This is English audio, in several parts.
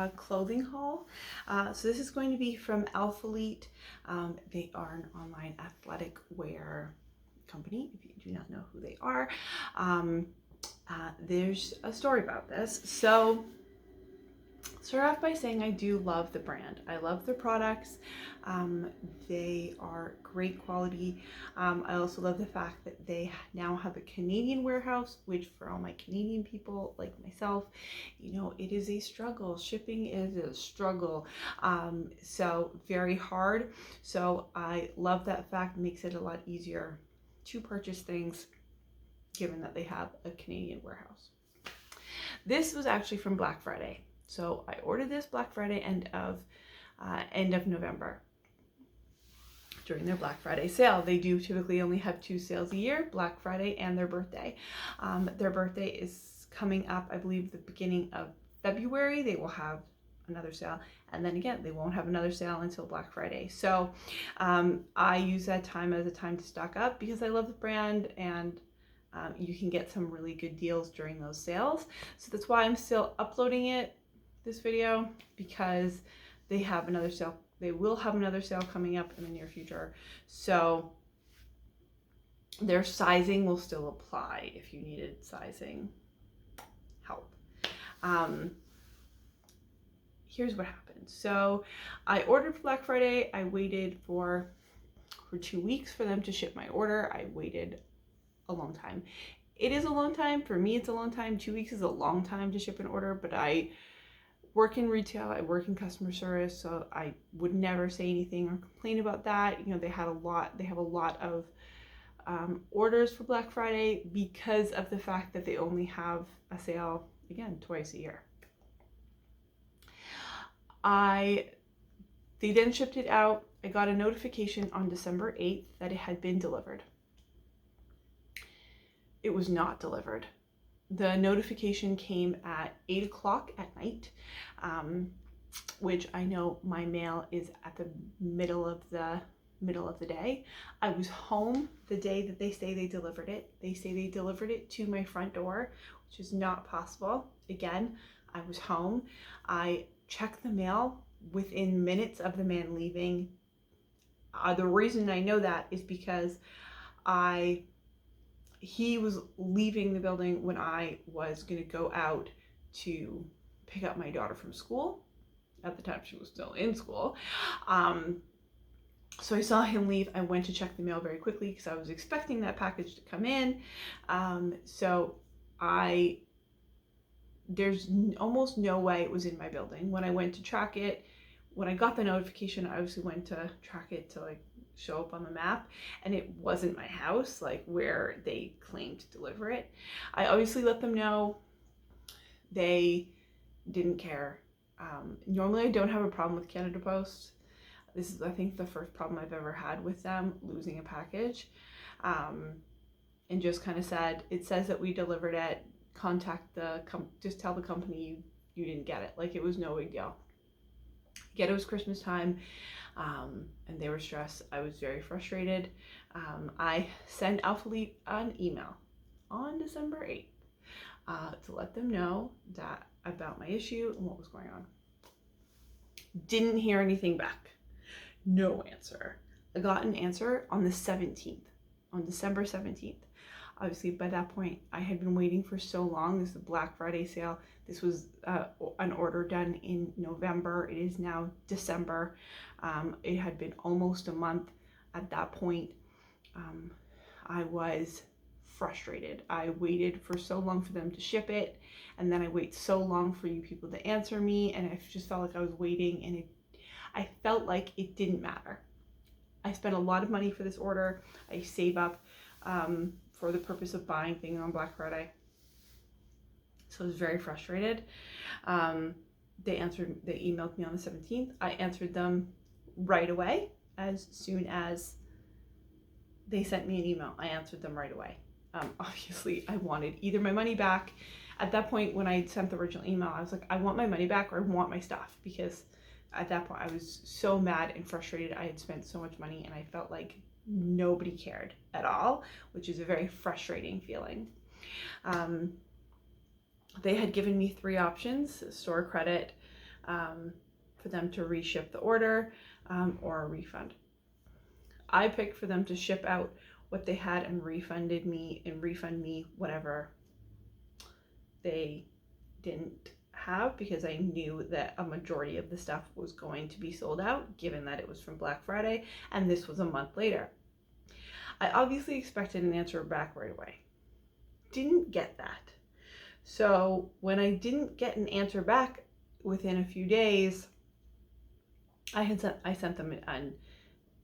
clothing haul. So this is going to be from Alphalete. They are an online athletic wear company, if you do not know who they are. There's a story about this. So start off by saying I do love the brand. I love their products. They are great quality. I also love the fact that they now have a Canadian warehouse, which for all my Canadian people like myself, you know, it is a struggle. Shipping is a struggle. So very hard. So I love that fact. It makes it a lot easier to purchase things given that they have a Canadian warehouse. This was actually from Black Friday. So I ordered this Black Friday end of November during their Black Friday sale. They do typically only have 2 sales a year, Black Friday and their birthday. Their birthday is coming up, I believe, the beginning of February. They will have another sale, and then again they won't have another sale until Black Friday. So I use that time as a time to stock up because I love the brand, and you can get some really good deals during those sales. So that's why I'm still uploading this video, because they have another sale. They will have another sale coming up in the near future. So their sizing will still apply if you needed sizing help. Here's what happened. So I ordered for Black Friday. I waited for 2 weeks for them to ship my order. I waited a long time. It is a long time. For me, it's a long time. 2 weeks is a long time to ship an order, but I work in retail, I work in customer service, so I would never say anything or complain about that. You know, they have a lot of orders for Black Friday because of the fact that they only have a sale, again, twice a year. They then shipped it out. I got a notification on December 8th that it had been delivered. It was not delivered. The notification came at 8 o'clock at night, which I know my mail is at the middle of the day. I was home the day that they say they delivered it. They say they delivered it to my front door, which is not possible. Again, I was home. I checked the mail within minutes of the man leaving. The reason I know that is because he was leaving the building when I was going to go out to pick up my daughter from school. At the time, she was still in school. So I saw him leave. I went to check the mail very quickly because I was expecting that package to come in. There's almost no way it was in my building. When I went to track it, when I got the notification, I obviously went to track it to show up on the map, and it wasn't my house, where they claimed to deliver it. I obviously let them know. They didn't care. Normally I don't have a problem with Canada Post. This is, I think, the first problem I've ever had with them, losing a package. And just kind of said, it says that we delivered it, contact just tell the company you didn't get it. It was no big deal. Yet it was Christmas time, and they were stressed. I was very frustrated. I sent Alphalete an email on December 8th to let them know about my issue and what was going on. Didn't hear anything back. No answer. I got an answer on the 17th, on December 17th. Obviously, by that point, I had been waiting for so long. This is the Black Friday sale. This was an order done in November. It is now December. It had been almost a month at that point. I was frustrated. I waited for so long for them to ship it, and then I wait so long for you people to answer me, and I just felt like I was waiting, and I felt like it didn't matter. I spent a lot of money for this order. I save up for the purpose of buying things on Black Friday. So I was very frustrated. They emailed me on the 17th. I answered them right away. As soon as they sent me an email, I answered them right away. Obviously, I wanted either my money back. At that point, when I sent the original email, I was like, I want my money back, or I want my stuff, because at that point I was so mad and frustrated. I had spent so much money, and I felt like nobody cared at all, which is a very frustrating feeling. They had given me 3 options: store credit, for them to reship the order or a refund. I picked for them to ship out what they had and refund me whatever they didn't have, because I knew that a majority of the stuff was going to be sold out, given that it was from Black Friday and this was a month later. I obviously expected an answer back right away. Didn't get that. So when I didn't get an answer back within a few days, I sent them an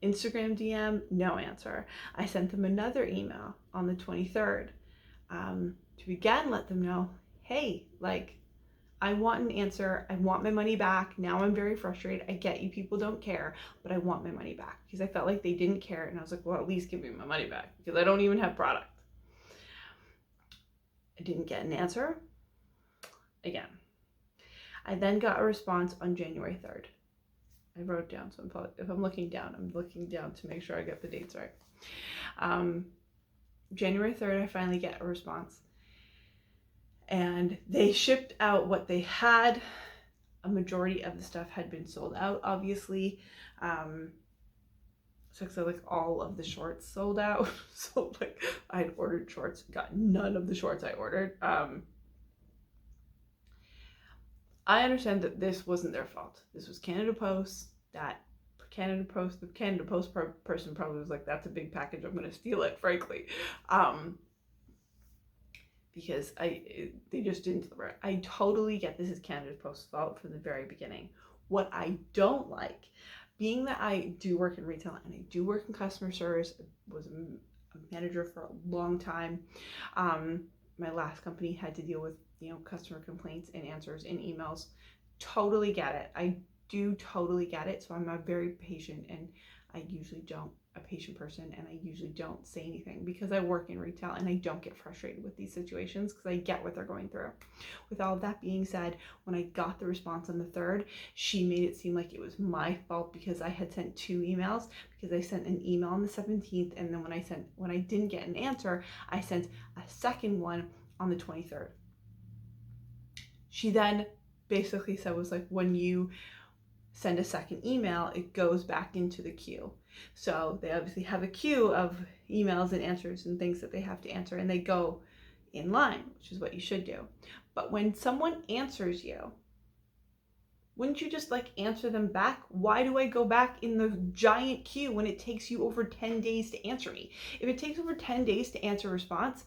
Instagram DM, no answer. I sent them another email on the 23rd to again let them know, hey, like, I want an answer. I want my money back. Now I'm very frustrated. I get you people don't care, but I want my money back, because I felt like they didn't care. And I was like, well, at least give me my money back, because I don't even have product. I didn't get an answer again. I then got a response on January 3rd. I wrote down, so if I'm looking down to make sure I get the dates right. January 3rd, I finally get a response. And they shipped out what they had. A majority of the stuff had been sold out, obviously. So like all of the shorts sold out. So like I had ordered shorts, got none of the shorts I ordered. I understand that this wasn't their fault. This was Canada Post. The Canada Post person probably was like, that's a big package, I'm gonna steal it, frankly. Because they just didn't deliver it. I totally get this is Canada Post's fault from the very beginning. What I don't like, being that I do work in retail and I do work in customer service, I was a manager for a long time. My last company had to deal with, customer complaints and answers in emails. Totally get it. I do totally get it. So I'm a very patient, and I usually don't a patient person, and I usually don't say anything because I work in retail and I don't get frustrated with these situations because I get what they're going through. With all of that being said, when I got the response on the 3rd, she made it seem like it was my fault because I had sent 2 emails, because I sent an email on the 17th, and then when I didn't get an answer, I sent a second one on the 23rd. She then basically said, was like, when you send a second email, it goes back into the queue. So they obviously have a queue of emails and answers and things that they have to answer, and they go in line, which is what you should do. But when someone answers you, wouldn't you just like answer them back? Why do I go back in the giant queue when it takes you over 10 days to answer me? If it takes over 10 days to answer a response,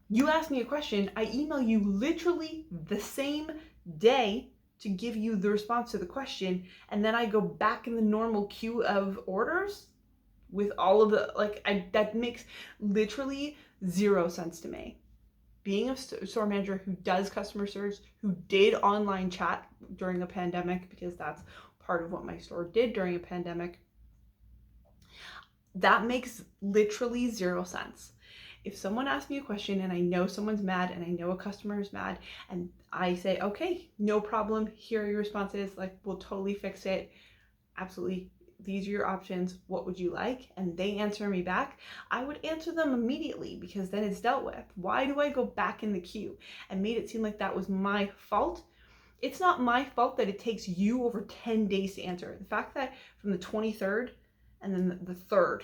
you ask me a question, I email you literally the same day to give you the response to the question, and then I go back in the normal queue of orders with all of the, that makes literally 0 sense to me. Being a store manager who does customer service, who did online chat during a pandemic, because that's part of what my store did during a pandemic, that makes literally 0 sense. If someone asks me a question and I know someone's mad and I know a customer is mad, and I say, okay, no problem, here are your responses, like, we'll totally fix it, absolutely, these are your options, what would you like? And they answer me back, I would answer them immediately, because then it's dealt with. Why do I go back in the queue? And made it seem like that was my fault. It's not my fault that it takes you over 10 days to answer. The fact that from the 23rd and then the 3rd,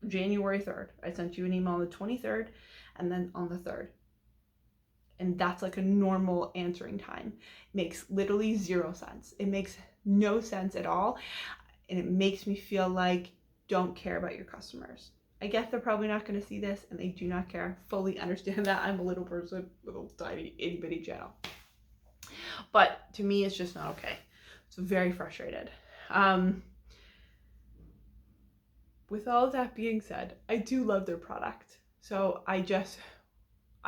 January 3rd, I sent you an email on the 23rd and then on the 3rd. And that's like a normal answering time. It makes literally 0 sense. It makes no sense at all. And it makes me feel like don't care about your customers. I guess they're probably not going to see this and they do not care. Fully understand that. I'm a little person with a tiny itty bitty channel. But to me, it's just not okay. So very frustrated. With all of that being said, I do love their product. So I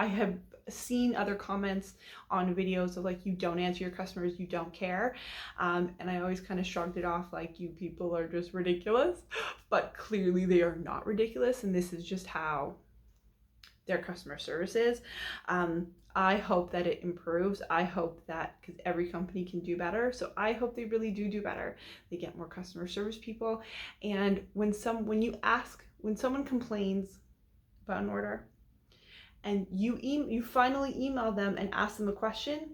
have seen other comments on videos of like, you don't answer your customers, you don't care. And I always kind of shrugged it off like, you people are just ridiculous. But clearly they are not ridiculous. And this is just how their customer service is. I hope that it improves. I hope that, because every company can do better, so I hope they really do better. They get more customer service people, and when someone complains about an order, and you finally email them and ask them a question,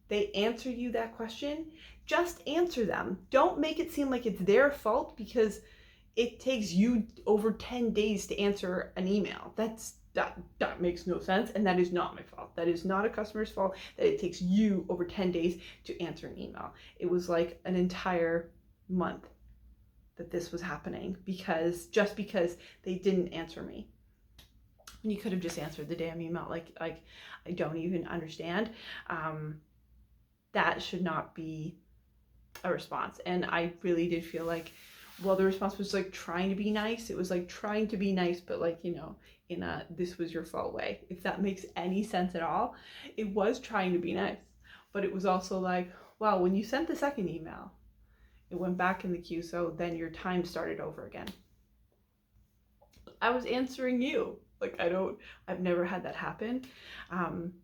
they answer you that question, just answer them. Don't make it seem like it's their fault because it takes you over 10 days to answer an email. That makes no sense, and that is not my fault. That is not a customer's fault that it takes you over 10 days to answer an email. It was like an entire month that this was happening because they didn't answer me. And you could have just answered the damn email. Like I don't even understand. That should not be a response. And I really did feel like, well, the response was like trying to be nice. It was like trying to be nice, but like, you know, in a this was your fault way, if that makes any sense at all. It was trying to be nice, but it was also like, well, when you sent the second email, it went back in the queue, so then your time started over again. I was answering you. Like I've never had that happen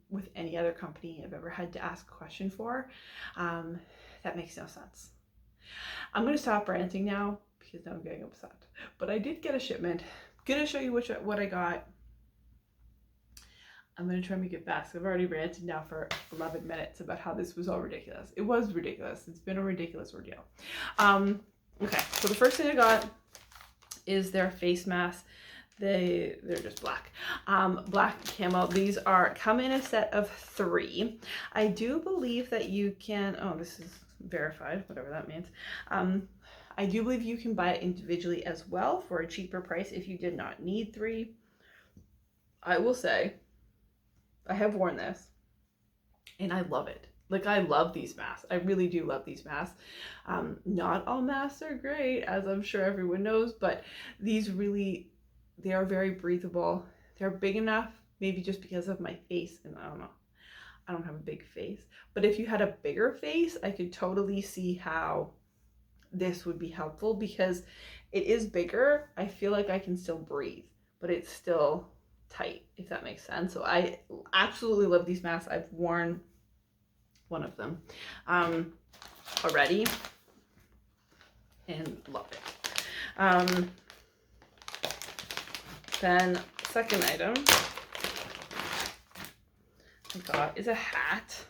with any other company I've ever had to ask a question for. That makes no sense. I'm going to stop ranting now because now I'm getting upset. But I did get a shipment. I'm going to show you what I got. I'm going to try and make it fast. I've already ranted now for 11 minutes about how this was all ridiculous. It was ridiculous. It's been a ridiculous ordeal. Okay, so the first thing I got is their face mask. They're just black. Black camo. These come in a set of 3. I do believe that you can, oh, this is verified, whatever that means. I do believe you can buy it individually as well for a cheaper price if you did not need 3. I will say, I have worn this and I love it. Like, I love these masks. I really do love these masks. Not all masks are great, as I'm sure everyone knows, but these really, they are very breathable. They're big enough, maybe just because of my face, and I don't know. I don't have a big face, but if you had a bigger face, I could totally see how this would be helpful because it is bigger. I feel like I can still breathe, but it's still tight, if that makes sense. So I absolutely love these masks. I've worn one of them already and love it. Then second item I got is a hat.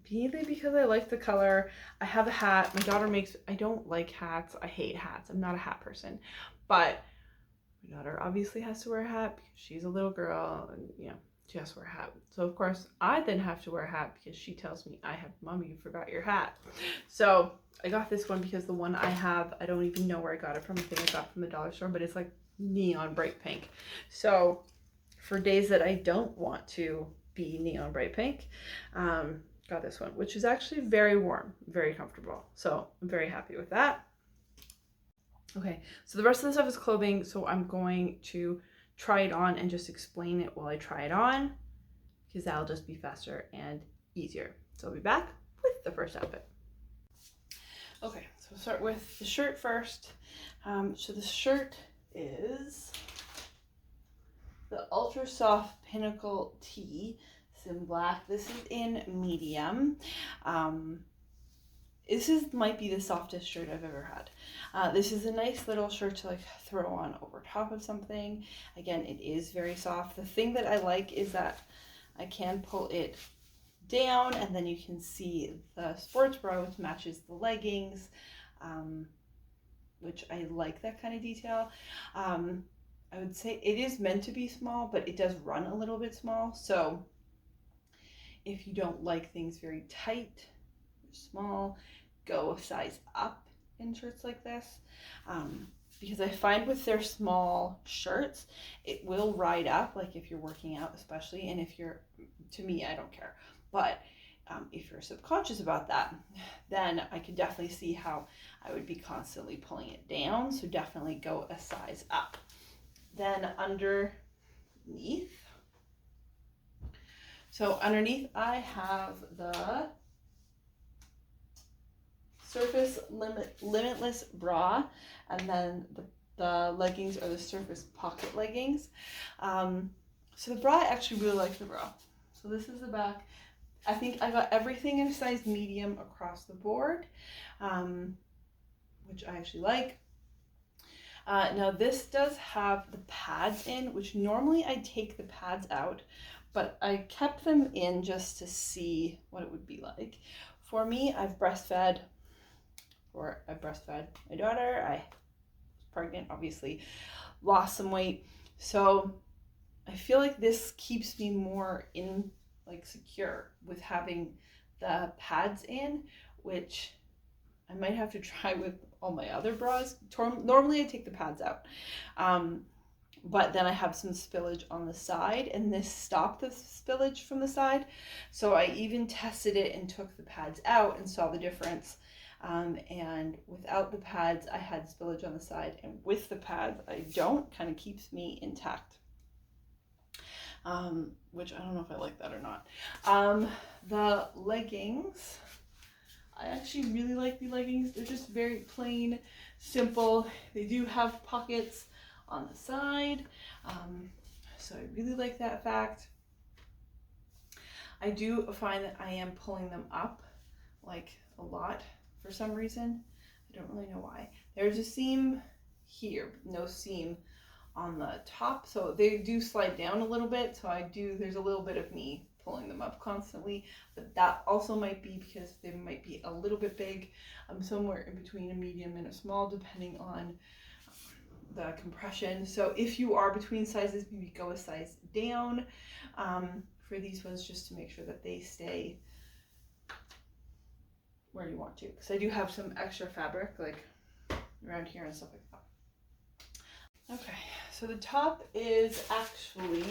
Mainly because I like the color. I have a hat. My daughter I don't like hats. I hate hats. I'm not a hat person. But my daughter obviously has to wear a hat because she's a little girl and, you know, she has to wear a hat. So of course I then have to wear a hat because she tells me, Mommy, you forgot your hat. So I got this one because the one I have, I don't even know where I got it from. I think I got it from the dollar store, but it's like neon bright pink. So for days that I don't want to be neon bright pink, got this one, which is actually very warm, very comfortable. So I'm very happy with that. Okay, so the rest of the stuff is clothing, so I'm going to try it on and just explain it while I try it on because that'll just be faster and easier. So I'll be back with the first outfit. Okay, so we'll start with the shirt first. So the shirt is the Ultra Soft Pinnacle Tee. In black. This is in medium. Might be the softest shirt I've ever had. This is a nice little shirt to like throw on over top of something. Again, it is very soft. The thing that I like is that I can pull it down and then you can see the sports bra, which matches the leggings, which I like that kind of detail. I would say it is meant to be small, but it does run a little bit small. So if you don't like things very tight or small, go a size up in shirts like this. Because I find with their small shirts, it will ride up, like if you're working out especially, and if you're, to me, I don't care. But if you're subconscious about that, then I could definitely see how I would be constantly pulling it down. So definitely go a size up. Then underneath, I have the Surface Limitless bra, and then the leggings are the Surface Pocket leggings. So the bra, I actually really like the bra. So this is the back. I think I got everything in a size medium across the board, which I actually like. Now this does have the pads in, which normally I take the pads out, but I kept them in just to see what it would be like. For me, I breastfed my daughter. I was pregnant, obviously, lost some weight. So I feel like this keeps me more in, like, secure with having the pads in, which I might have to try with all my other bras. Normally I take the pads out. But then I have some spillage on the side, and this stopped the spillage from the side. So I even tested it and took the pads out and saw the difference. And without the pads, I had spillage on the side, and with the pads, I don't. Kind of keeps me intact. Which I don't know if I like that or not. The leggings, I actually really like the leggings. They're just very plain, simple. They do have pockets on the side, so I really like that fact. I do find that I am pulling them up like a lot for some reason. I don't really know why. There's a seam here, no seam on the top, so they do slide down a little bit, so there's a little bit of me pulling them up constantly, but that also might be because they might be a little bit big. I'm somewhere in between a medium and a small, depending on the compression. So if you are between sizes, maybe go a size down for these ones, just to make sure that they stay where you want to, because I do have some extra fabric like around here and stuff like that. Okay, so the top is actually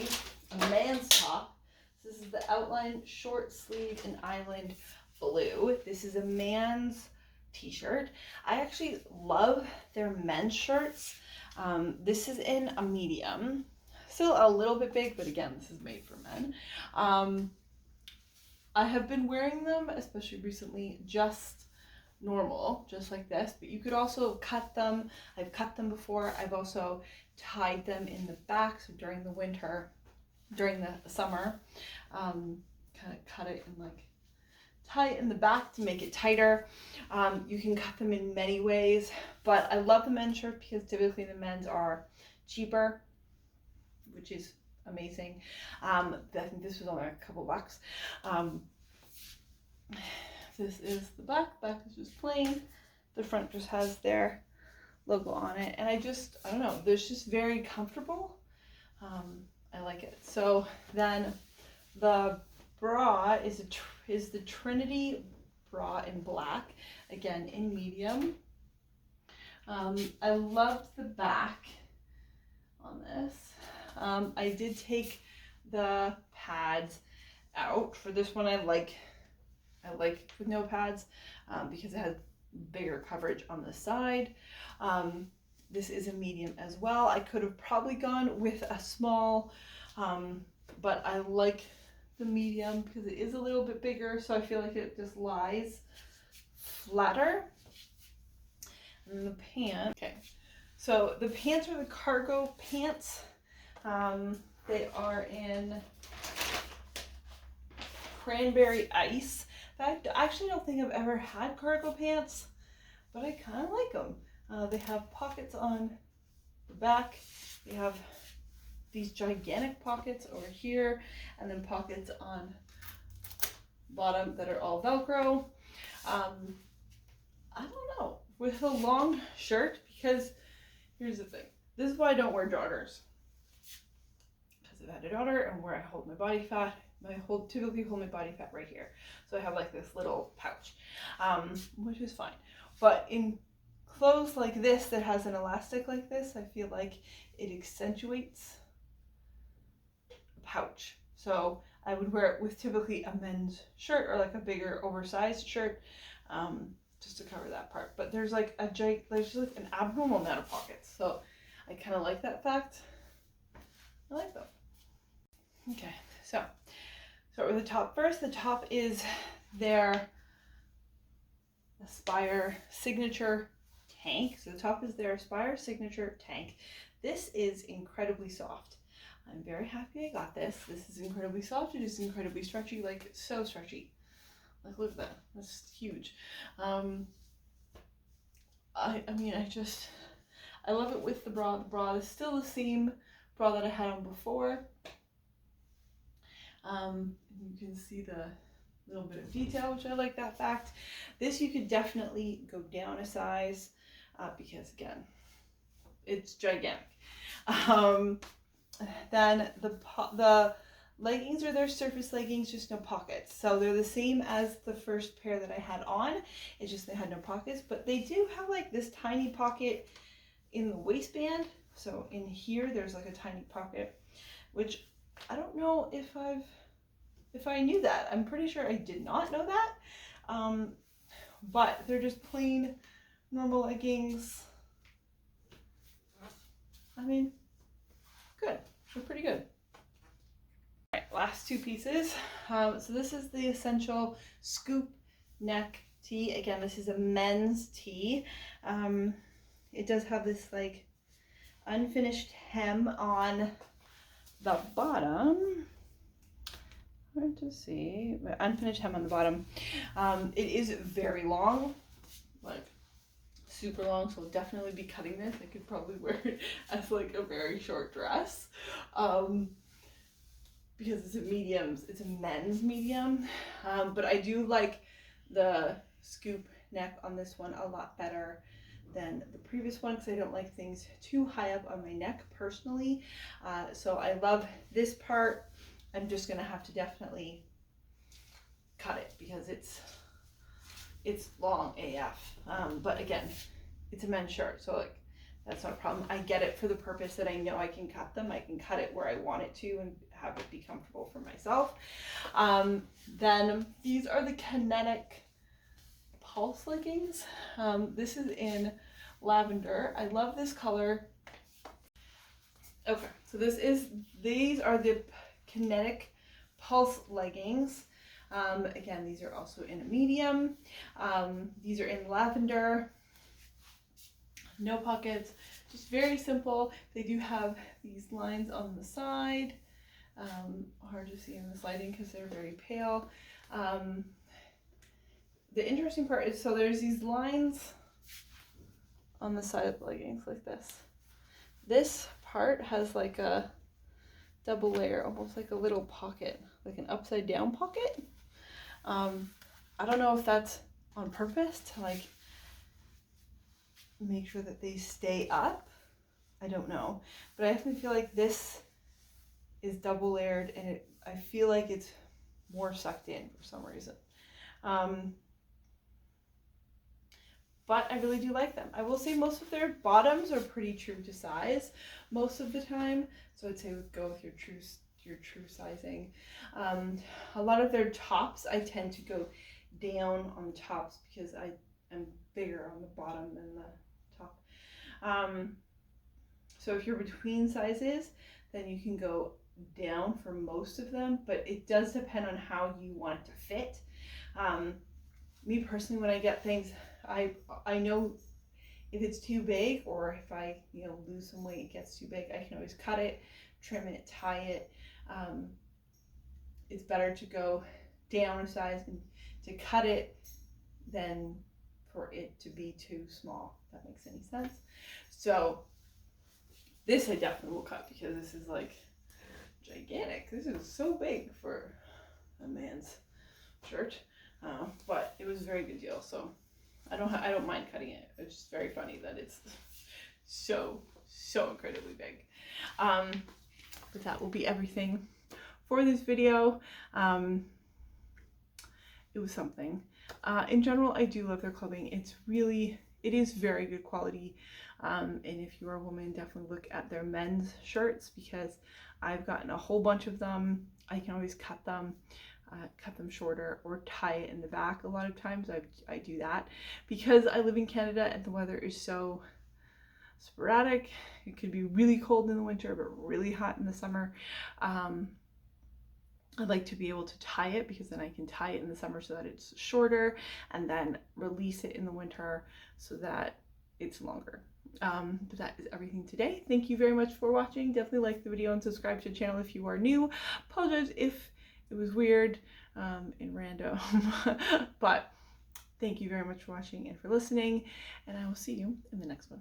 a man's top. This is the Outline short sleeve in Island Blue. This is a man's t-shirt. I actually love their men's shirts. This is in a medium, still a little bit big, but again, this is made for men. I have been wearing them, especially recently, just normal, just like this, but you could also cut them. I've cut them before. I've also tied them in the back, so during the winter, during the summer, kind of cut it and like tie it in the back to make it tighter. You can cut them in many ways, but I love the men's shirt because typically the men's are cheaper, which is amazing. I think this was only a couple bucks. This is the back. Back is just plain. The front just has their logo on it, and I don't know, there's just very comfortable. I like it. So then the bra is the Trinity bra in black, again in medium. I loved the back on this. I did take the pads out. For this one, I like with no pads because it has bigger coverage on the side. This is a medium as well. I could have probably gone with a small, but I like the medium because it is a little bit bigger, so I feel like it just lies flatter. And the pants, okay, so the pants are the cargo pants. They are in cranberry ice. I actually don't think I've ever had cargo pants, but I kind of like them. They have pockets on the back. They have these gigantic pockets over here, and then pockets on bottom that are all Velcro. I don't know, with a long shirt, because here's the thing. This is why I don't wear joggers. Because I've had a daughter, and where I hold my body fat, typically hold my body fat right here. So I have like this little pouch, which is fine. But in clothes like this that has an elastic like this, I feel like it accentuates a pouch. So I would wear it with typically a men's shirt or like a bigger oversized shirt, just to cover that part. But there's like there's like an abnormal amount of pockets. So I kind of like that fact. I like them. Okay, so start with the top first. The top is their Aspire Signature Tank. So the top is their Aspire Signature Tank. This is incredibly soft. I'm very happy I got this. This is incredibly soft. It is incredibly stretchy, like so stretchy. Like, look at that. That's huge. I mean, I love it with the bra. The bra is still the same bra that I had on before. You can see the little bit of detail, which I like that fact. This you could definitely go down a size because again, it's gigantic. Then the leggings are their surface leggings, just no pockets. So they're the same as the first pair that I had on. It's just they had no pockets, but they do have like this tiny pocket in the waistband. So in here, there's like a tiny pocket, which I don't know if I knew that. I'm pretty sure I did not know that. But they're just plain normal leggings. I mean, good. They're pretty good. All right, last two pieces. So this is the Essential Scoop Neck Tee. Again, this is a men's tee. It does have this like unfinished hem on the bottom. Hard to see, but unfinished hem on the bottom. It is very long, like super long, so I'll definitely be cutting this. I could probably wear it as like a very short dress, because it's a men's medium. But I do like the scoop neck on this one a lot better than the previous one because I don't like things too high up on my neck personally. So I love this part. I'm just gonna have to definitely cut it because it's long AF. But again, it's a men's shirt, so like that's not a problem. I get it for the purpose that I know I can cut them. I can cut it where I want it to and have it be comfortable for myself. Then these are the Kinetic Pulse leggings. This is in lavender. I love this color. Okay, so these are the Kinetic Pulse leggings. Again, these are also in a medium. These are in lavender. No pockets, just very simple. They do have these lines on the side. Hard to see in this lighting because they're very pale. The interesting part is, so there's these lines on the side of the leggings like this. This part has like a double layer, almost like a little pocket, like an upside down pocket. I don't know if that's on purpose to like make sure that they stay up. I don't know, but I definitely feel like this is double layered and I feel like it's more sucked in for some reason. But I really do like them. I will say most of their bottoms are pretty true to size most of the time. So I'd say go with your true sizing. A lot of their tops, I tend to go down on the tops because I am bigger on the bottom than the top. So if you're between sizes, then you can go down for most of them, but it does depend on how you want it to fit. Me personally, when I get things, I know if it's too big or if I lose some weight, it gets too big, I can always cut it, trim it, tie it. It's better to go down a size and to cut it than for it to be too small, if that makes any sense. So this I definitely will cut because this is like gigantic. This is so big for a man's shirt, but it was a very good deal, so I don't mind cutting it. It's just very funny that it's so incredibly big. But that will be everything for this video. It was something. In general, I do love their clothing. It is very good quality. And if you're a woman, definitely look at their men's shirts because I've gotten a whole bunch of them. I can always cut them shorter or tie it in the back. A lot of times I do that because I live in Canada and the weather is so sporadic. It could be really cold in the winter but really hot in the summer. I'd like to be able to tie it because then I can tie it in the summer so that it's shorter and then release it in the winter so that it's longer. But that is everything today. Thank you very much for watching. Definitely like the video and subscribe to the channel if you are new. Apologize if it was weird and random, but thank you very much for watching and for listening, and I will see you in the next one.